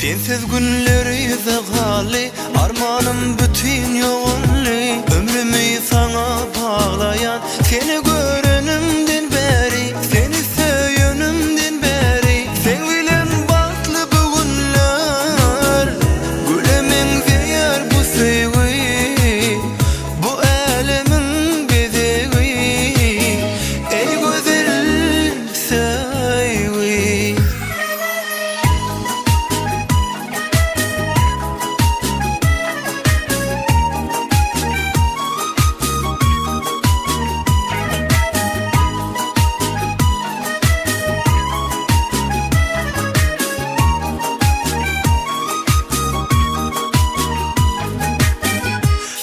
Sensiz günleri zevhali, armanım bütün yoğunli. Ömrümü sana bağlayan, seni görenimden beri, seni söyönümden beri. Sen bilen batlı bu günler, gülemin zeyar bu sevgi, bu alemin bedevi. Ey güzel sevgi.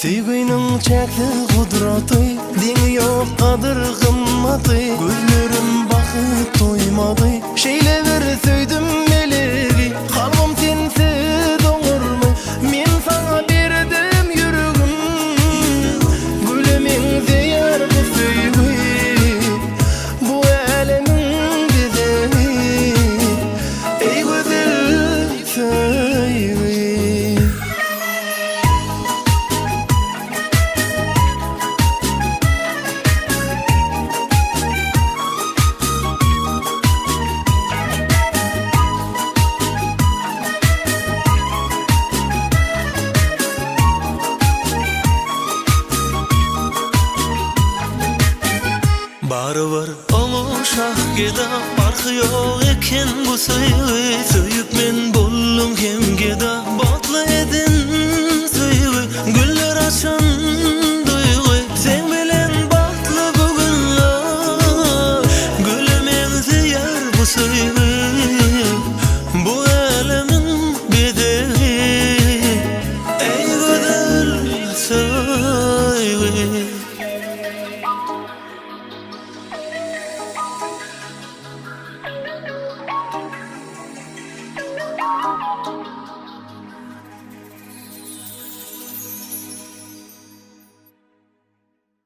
Sevginin çekti kudratı, dini yok kadır kımmatı. Gözlerim bakıp doymadı, şeyle ver söydüm melevi. Kalbim sensiz olur mu? Men sana berdim yüreğim, gülemin zeyar bu sevgi, bu alemin bedevi. Ey güzel sevgi. Barı var ama şahgeda, farkı yok eken bu sevgi. Söyüp men bollum hem geda, batlı edin